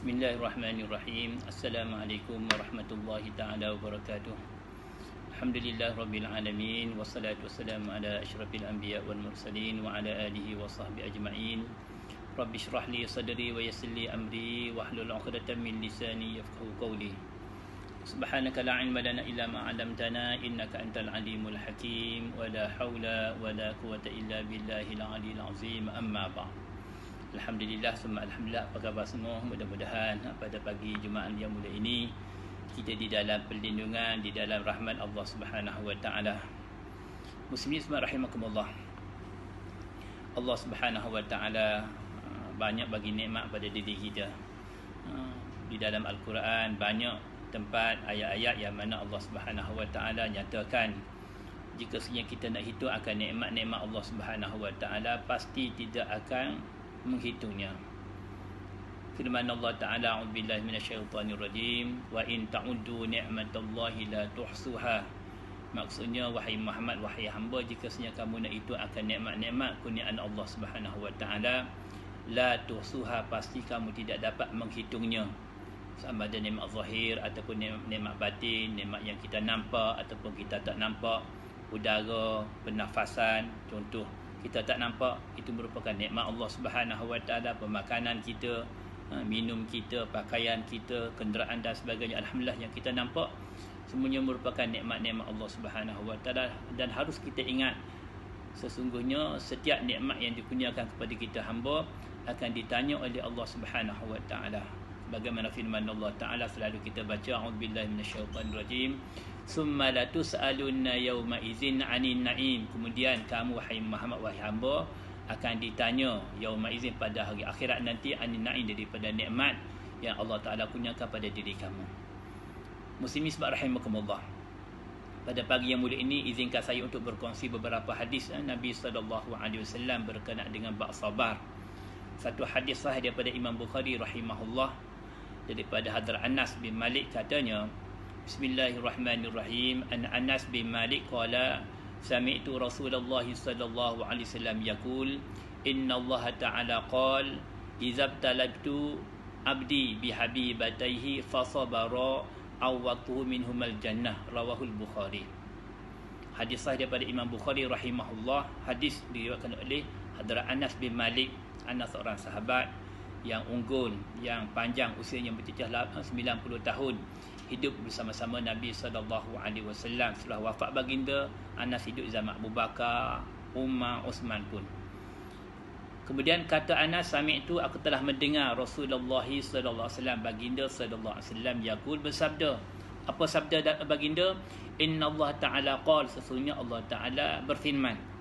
Bismillahirrahmanirrahim. Assalamualaikum warahmatullahi taala wabarakatuh. Alhamdulillah rabbil alamin, wassalatu wassalamu ala asyrafil anbiya wal mursalin wa ala alihi wa sahbihi ajma'in. Rabbi shrah li sadri wa yassir li amri wahlul 'uqdatam min lisani yafqahu qawli. Subhanaka la ilma lana illa ma 'allamtana innaka antal alimul hakim wa la haula wa la quwwata illa billahil aliyyil azim. Amma ba'd. Alhamdulillah, summa alhamdulillah. Apa khabar semua? Mudah-mudahan pada pagi Jumaat yang mulia ini kita di dalam perlindungan, di dalam rahmat Allah Subhanahu wa taala. Muslimin semua rahimakumullah. Allah Subhanahu wa taala banyak bagi nikmat pada diri kita. Di dalam Al-Quran banyak tempat ayat-ayat yang mana Allah Subhanahu wa taala nyatakan jika sekiranya kita nak hitung akan nikmat-nikmat Allah Subhanahu wa taala, pasti tidak akan menghitungnya. Firman Allah Ta'ala, a'udzubillahi minasyaitonir rajim, wa in ta'uddu ni'matallahi la tuhsuha. Maksudnya, wahai Muhammad, wahai hamba, jika sebenarnya kamu nak hitung akan nikmat-nikmat kurniaan Allah Subhanahu wa taala, la tuhsuha, pasti kamu tidak dapat menghitungnya. Sama ada nikmat zahir ataupun nikmat batin, nikmat yang kita nampak ataupun kita tak nampak, udara, pernafasan, contoh kita tak nampak, itu merupakan nikmat Allah Subhanahu wa taala. Pemakanan kita, minum kita, pakaian kita, kenderaan dan sebagainya, alhamdulillah yang kita nampak semuanya merupakan nikmat-nikmat Allah Subhanahu wa taala. Dan harus kita ingat, sesungguhnya setiap nikmat yang dikurniakan kepada kita hamba akan ditanya oleh Allah Subhanahu wa taala. Bagaimana firman Allah Ta'ala selalu kita baca, a'udzubillahi minasyaitonir rajim, summa la tus'alunna yawma idzin 'anin na'im. Kemudian kamu wahai Muhammad, wahai hamba, akan ditanya yauma idzin, pada hari akhirat nanti, 'anin na'im, daripada nikmat yang Allah Ta'ala kurniakan pada diri kamu. Muslimin sebab rahimakumullah, pada pagi yang mulia ini izinkan saya untuk berkongsi beberapa hadis Nabi SAW berkenaan dengan bab sabar. Satu hadis sahih daripada Imam Bukhari rahimahullah, daripada Hadrat Anas bin Malik, katanya, Bismillahirrahmanirrahim, an Anas bin Malik qala sami'tu Rasulullah sallallahu alaihi wasallam yaqul inna Allah ta'ala qala idza talabtu abdi bihabibatayhi fasabara awwatuhu minhumal jannah, rawahul Bukhari. Hadis sahih daripada Imam Bukhari rahimahullah. Hadis diriwayatkan oleh Hadrat Anas bin Malik. Anas seorang sahabat yang unggul, yang panjang usianya bercecah 90 tahun, hidup bersama-sama Nabi SAW. Setelah wafat baginda, Anas hidup zaman Abu Bakar, Umar, Osman pun. Kemudian kata Anas, sami'tu, aku telah mendengar Rasulullah SAW, baginda SAW, yaqul, bersabda. Apa sabda baginda? Inna Allah Ta'ala qala, sesungguhnya Allah Ta'ala berfirman.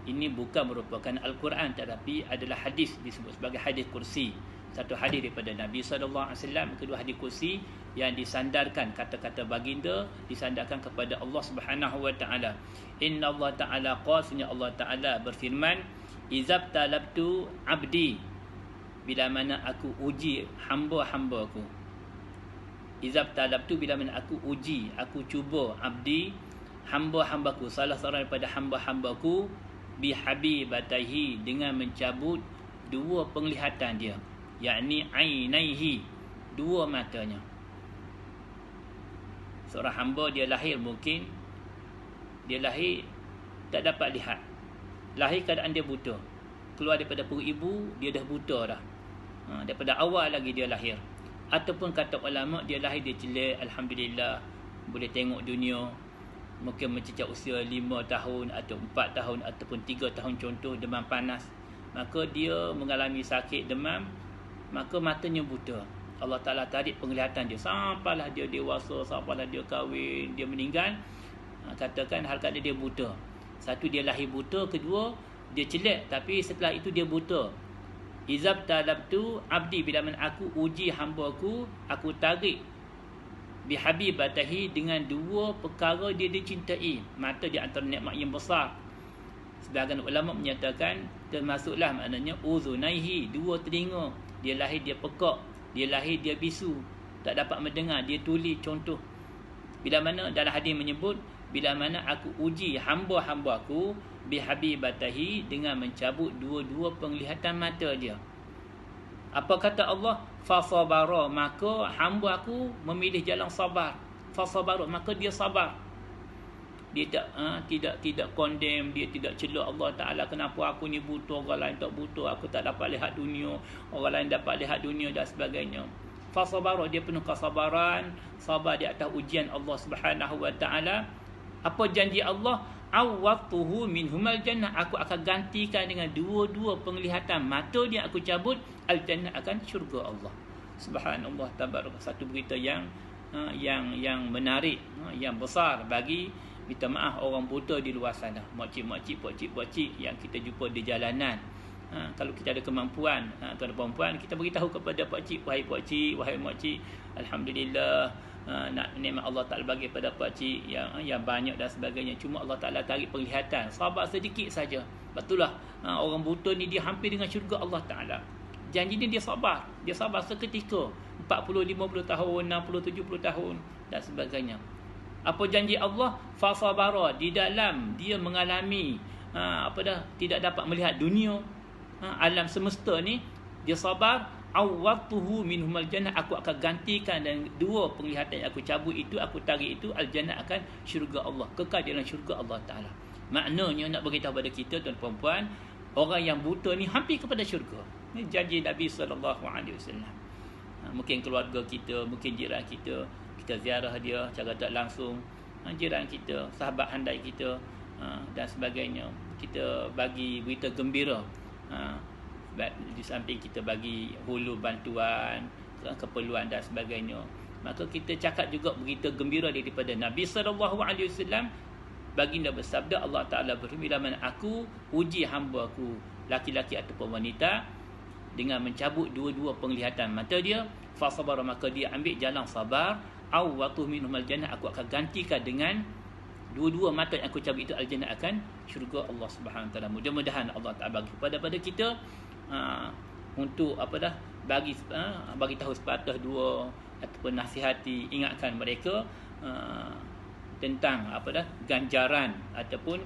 Ini bukan merupakan Al-Quran, tetapi adalah hadis, disebut sebagai hadis kursi. Satu hadis daripada Nabi SAW, kedua hadis kursi yang disandarkan, kata-kata baginda disandarkan kepada Allah Subhanahu wa taala. Inna Allah Ta'ala qala, sesungguhnya Allah Ta'ala berfirman, izab talabtu abdi, bila mana aku uji hamba-hambaku. Izab talabtu, bila mana aku uji, aku cuba, abdi, hamba-hambaku, salah seorang daripada hamba-hambaku, bihabibatahi, dengan mencabut dua penglihatan dia, yakni ainaihi, dua matanya. Seorang hamba dia lahir, mungkin dia lahir tak dapat lihat, lahir keadaan dia buta, keluar daripada perut ibu dia dah buta dah, daripada awal lagi dia lahir. Ataupun kata ulama, dia lahir dia celik, alhamdulillah boleh tengok dunia, mungkin mencecah usia 5 tahun atau 4 tahun ataupun 3 tahun, contoh demam panas, maka dia mengalami sakit demam, maka matanya buta. Allah Ta'ala tarik penglihatan dia sampailah dia dewasa, sampailah dia kahwin, dia meninggal. Katakan hal keadaan dia buta. Satu, dia lahir buta. Kedua, dia celik, tapi setelah itu dia buta. Izab talabtu abdi, bila mana aku uji hamba aku tarik bihabibatahi, dengan dua perkara dia dicintai. Mata di antara nikmat yang besar. Sebahagian ulama menyatakan termasuklah maknanya uzunaihi, dua telinga. Dia lahir dia pekak, dia lahir dia bisu, tak dapat mendengar, dia tuli, contoh. Bila mana dalam hadis menyebut, bila mana aku uji hamba-hambaku bihabibatahi, dengan mencabut dua-dua penglihatan mata dia. Apa kata Allah? Fasabara, maka hamba aku memilih jalan sabar. Fasabara, maka dia sabar. Dia tidak condemn, dia tidak celak Allah Taala, kenapa aku ni buta, orang lain tak buta, aku tak dapat lihat dunia, orang lain dapat lihat dunia dan sebagainya. Fasabara, dia penuh kesabaran, sabar di atas ujian Allah Subhanahu Wa Taala. Apa janji Allah? Awwatuhu minhumal jannah, aku akan gantikan dengan dua-dua penglihatan mata dia aku cabut, al-jannah akan syurga Allah. Subhanallah, tabarak. Satu berita yang menarik, yang besar bagi, minta maaf, orang buta di luar sana, makcik-makcik, pakcik-pakcik yang kita jumpa di jalanan. Kalau kita ada kemampuan, tuan perempuan, kita beritahu kepada pakcik, wahai pakcik, wahai makcik, alhamdulillah, nak nikmat Allah Taala bagi pada pakcik yang banyak dan sebagainya. Cuma Allah Taala tarik penglihatan, sabar sedikit saja. Betullah, orang buta ni dia hampir dengan syurga Allah Taala. Janji ni dia sabar seketika, 40, 50 tahun, 60, 70 tahun dan sebagainya. Apa janji Allah? Fasabara, di dalam dia mengalami tidak dapat melihat dunia, alam semesta ni, dia sabar. Awwatuhu minhumal jannah, aku akan gantikan dan dua penglihatan yang aku cabut itu, aku tarik itu, al-jannah akan syurga Allah, kekal dalam syurga Allah Taala. Maknanya nak beritahu pada kita, tuan perempuan, orang yang buta ni hampir kepada syurga. Ini janji Nabi SAW. Mungkin keluarga kita, mungkin jiran kita ziarah dia secara tak langsung, jiran kita, sahabat handai kita, dan sebagainya, kita bagi berita gembira, di samping kita bagi hulu bantuan, keperluan dan sebagainya, maka kita cakap juga berita gembira daripada Nabi SAW. Baginda bersabda, Allah Ta'ala berfirman, aku uji hamba aku, laki-laki ataupun wanita, dengan mencabut dua-dua penglihatan mata dia. Fasabara, maka dia ambil jalan sabar. Awwatuhu minhumal jannah, aku akan gantikan dengan dua-dua mata yang aku cabut itu, al-jannah akan syurga Allah Subhanahu Wa Taala. Mudah-mudahan Allah Taala bagi pada kita untuk bagi tahu sepatah dua, ataupun nasihati, ingatkan mereka tentang ganjaran ataupun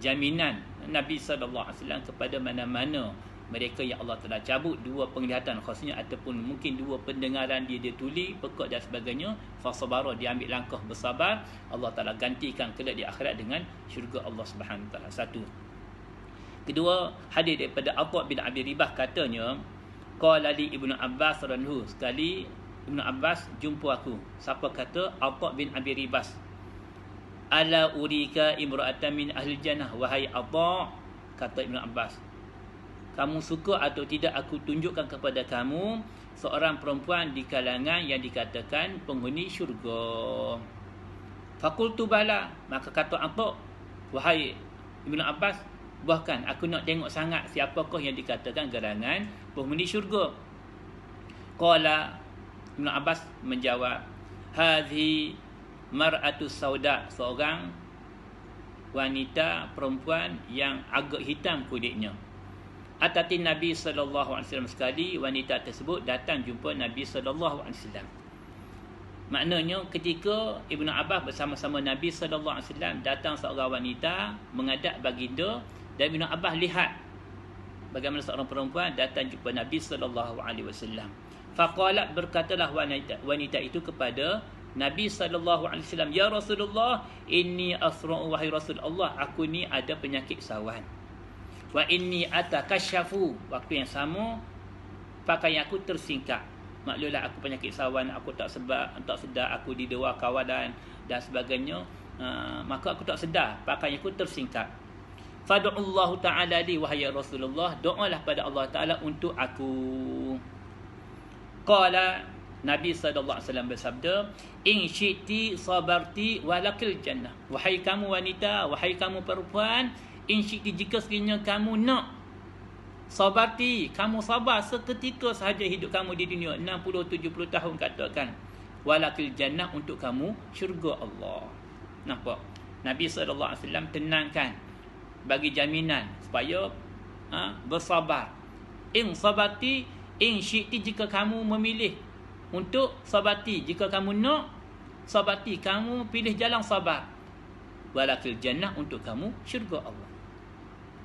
jaminan Nabi sallallahu alaihi wasallam kepada mana-mana mereka yang Allah telah cabut dua penglihatan khususnya, ataupun mungkin dua pendengaran dia tuli, pekak dan sebagainya. Fasabara, dia ambil langkah bersabar, Allah Taala gantikan kelak di akhirat dengan syurga Allah Subhanahu Wa Taala. Satu. Kedua, hadis daripada Atha bin Abi Ribah, katanya, qala li Ibnu Abbas radhiyallahu, sekali Ibnu Abbas jumpa aku. Siapa kata? Atha bin Abi Ribah. Ala urika imra'atan min ahli jannah, wahai Atha, kata Ibnu Abbas, kamu suka atau tidak aku tunjukkan kepada kamu seorang perempuan di kalangan yang dikatakan penghuni syurga? Fakultu bala, maka kata Atha, wahai Ibnu Abbas, bahkan aku nak tengok sangat siapakah yang dikatakan gerangan penghuni syurga. Qala, Ibnu Abbas menjawab, hadhi mar'atus sauda, seorang wanita perempuan yang agak hitam kulitnya. Atatin Nabi SAW, sekali wanita tersebut datang jumpa Nabi SAW. Maknanya ketika Ibnu Abbas bersama-sama Nabi SAW, datang seorang wanita menghadap baginda, dan Ibnu Abbas lihat bagaimana seorang perempuan datang jumpa Nabi SAW. Faqalat, berkatalah wanita itu kepada Nabi SAW, ya Rasulullah, inni asra'u, wahai Rasul Allah, aku ni ada penyakit sawan. Wa inni atakasyafu, waktu yang sama pakaian aku tersingkap. Maklumlah aku penyakit sawan, aku tak sedar aku di luar kawalan dan sebagainya, maka aku tak sedar pakaian aku tersingkap. Fad'ullahu ta'ala li, wahai Rasulullah, doalah pada Allah Ta'ala untuk aku. Qala, Nabi SAW bersabda, in syi'ti sabarti walakil jannah, wahai kamu wanita, wahai kamu perempuan, in syi'ti, jika sekiranya kamu nak, sabarti, kamu sabar seketika sahaja hidup kamu di dunia, 60-70 tahun katakan, walakil jannah, untuk kamu syurga Allah. Nampak? Nabi SAW tenangkan, bagi jaminan supaya bersabar. In sabarti, in syi'ti, jika kamu memilih untuk sabarti, jika kamu nak sabarti, kamu pilih jalan sabar, walakil jannah, untuk kamu syurga Allah.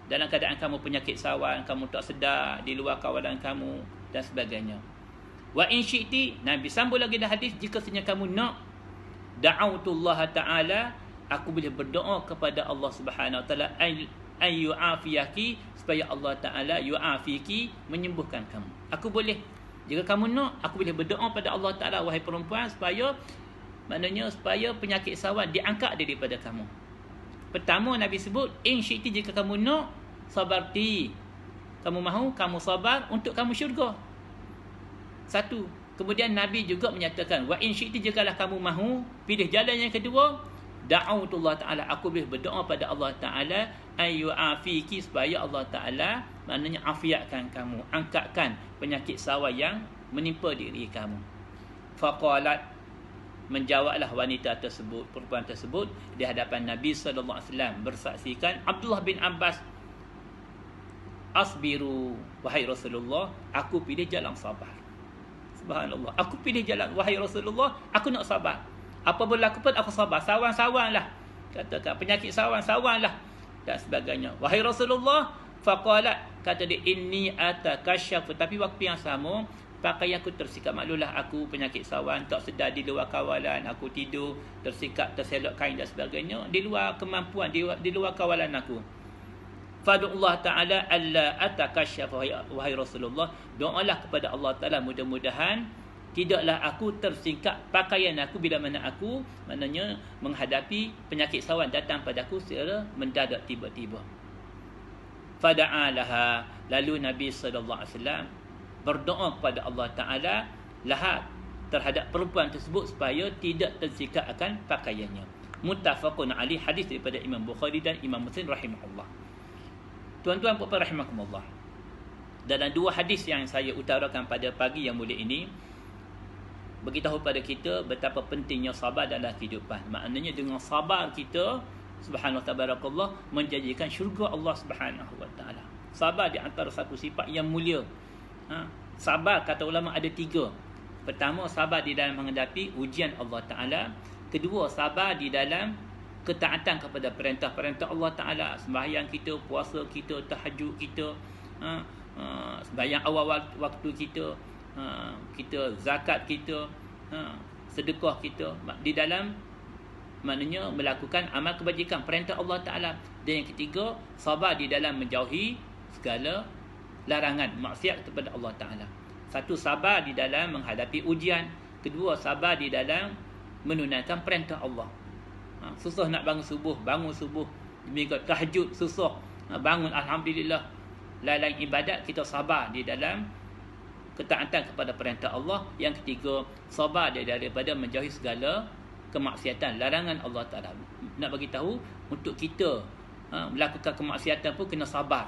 dalam keadaan kamu penyakit sawan, kamu tak sedar, di luar kawalan kamu dan sebagainya. Wa in syi'ti, Nabi sambung lagi dalam hadis, jika senyap kamu nak, da'autullah ta'ala, aku boleh berdoa kepada Allah Subhanahu wa taala an yu'afiyaki, supaya Allah Taala yu'afiki, menyembuhkan kamu. Aku boleh, jika kamu nak, aku boleh berdoa pada Allah Taala, wahai perempuan, supaya penyakit sawan diangkat daripada kamu. Pertama Nabi sebut in syi'ti, jika kamu nak, sabarti, kamu mahu, kamu sabar untuk kamu syurga. Satu. Kemudian Nabi juga menyatakan wa in syi'ti, jikalah kamu mahu, pilih jalan yang kedua, da'autullah ta'ala, aku boleh berdoa pada Allah Ta'ala ayyu'afiki, supaya Allah Ta'ala maknanya afiatkan kamu, angkatkan penyakit sawan yang menimpa diri kamu. Faqalat, menjawablah wanita tersebut, perempuan tersebut di hadapan Nabi sallallahu alaihi wasallam, bersaksikan Abdullah bin Abbas, asbiru, wahai Rasulullah, aku pilih jalan sabar. Subhanallah, aku pilih jalan, wahai Rasulullah, aku nak sabar. Apa berlaku pun aku sabar. Sawan-sawan lah, katakan penyakit sawan-sawan lah dan sebagainya. Wahai Rasulullah, faqalat, kata dia, inni atakasyafu, tapi waktu yang sama pakaianku tersikat. Maklumlah aku penyakit sawan, tak sedar, di luar kawalan, aku tidur tersikat, terselok kain dan sebagainya, di luar kemampuan, di luar kawalan aku. Fadullah Ta'ala alla atakasyafu, wahai Rasulullah, doalah kepada Allah Ta'ala, mudah-mudahan tidaklah aku tersingkat pakaian aku bila mana aku maknanya menghadapi penyakit sawan datang padaku secara mendadak tiba-tiba. Fada'alaha, lalu Nabi sallallahu alaihi wasallam berdoa kepada Allah Ta'ala lahat terhadap perempuan tersebut supaya tidak tersikat akan pakaiannya. Muttafaqun alaih, hadis daripada Imam Bukhari dan Imam Muslim rahimahullah. Tuan-tuan puan-puan rahimakumullah, dalam dua hadis yang saya utarakan pada pagi yang mulia ini beritahu pada kita betapa pentingnya sabar dalam kehidupan. Maknanya dengan sabar kita, subhanallah tabarakallah, menjanjikan syurga Allah Subhanahu wa taala. Sabar di antara satu sifat yang mulia. Sabar kata ulama ada tiga. Pertama, sabar di dalam menghadapi ujian Allah Taala. Kedua, sabar di dalam ketaatan kepada perintah-perintah Allah Taala, sembahyang kita, puasa kita, tahajud kita, sembahyang awal waktu kita, kita zakat kita, sedekah kita, di dalam maknanya melakukan amal kebajikan, perintah Allah Taala. Dan yang ketiga, sabar di dalam menjauhi segala larangan maksiat kepada Allah Taala. Satu, sabar di dalam menghadapi ujian. Kedua, sabar di dalam menunaikan perintah Allah. Susah nak bangun subuh, demi tahajud susah, bangun alhamdulillah. Lain-lain ibadat kita sabar di dalam ketaatan kepada perintah Allah. Yang ketiga, sabar daripada menjauhi segala kemaksiatan, larangan Allah Taala. Nak bagi tahu untuk kita melakukan kemaksiatan pun kena sabar.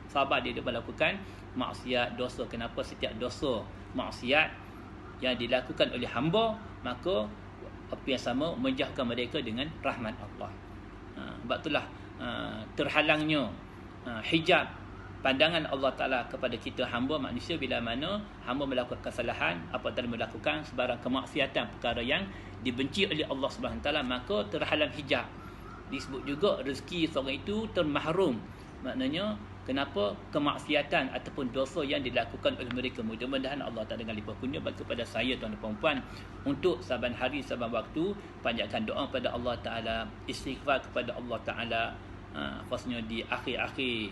Sabar dia melakukan maksiat, dosa. Kenapa? Setiap dosa maksiat yang dilakukan oleh hamba, maka apa yang sama menjauhkan mereka dengan rahmat Allah. Sebab itulah terhalangnya hijab pandangan Allah Ta'ala kepada kita hamba manusia bila mana hamba melakukan kesalahan, apatah melakukan sebarang kemaksiatan, perkara yang dibenci oleh Allah Subhanahu Wa Ta'ala, maka terhalang hijab. Disebut juga rezeki seorang itu termahrum. Maknanya kenapa kemaksiatan ataupun dosa yang dilakukan oleh mereka. Mudah-mudahan Allah Ta'ala dengan limpah kurnia bagi kepada saya, tuan dan puan-puan, untuk saban hari, saban waktu, panjatkan doa pada Allah Ta'ala, istighfar kepada Allah Ta'ala, khususnya di akhir-akhir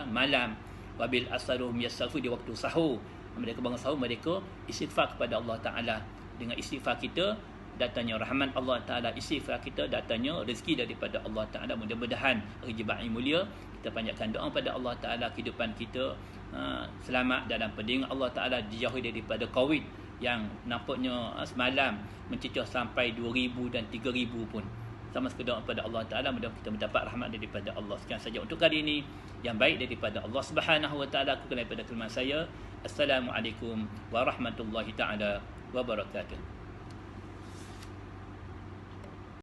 malam, wabil asaruhum yastaghfir, di waktu sahur, mereka bangun sahur, mereka istighfar kepada Allah Ta'ala. Dengan istighfar kita datangnya rahmat Allah Ta'ala, istighfar kita datangnya rezeki daripada Allah Ta'ala. Mudah-mudahan hari Jumaat yang mulia kita panjatkan doa pada Allah Ta'ala, kehidupan kita selamat dalam perlindungan Allah Ta'ala, dijauhi daripada COVID yang nampaknya semalam mencecah sampai 2,000 dan 3,000 pun. Sama sekadar pada Allah Ta'ala, mudah-mudahan kita mendapat rahmat daripada Allah. Sekian saja untuk kali ini, yang baik daripada Allah Subhanahu Wa Ta'ala. Aku daripada kelemahan saya. Assalamualaikum warahmatullahi ta'ala wabarakatuh.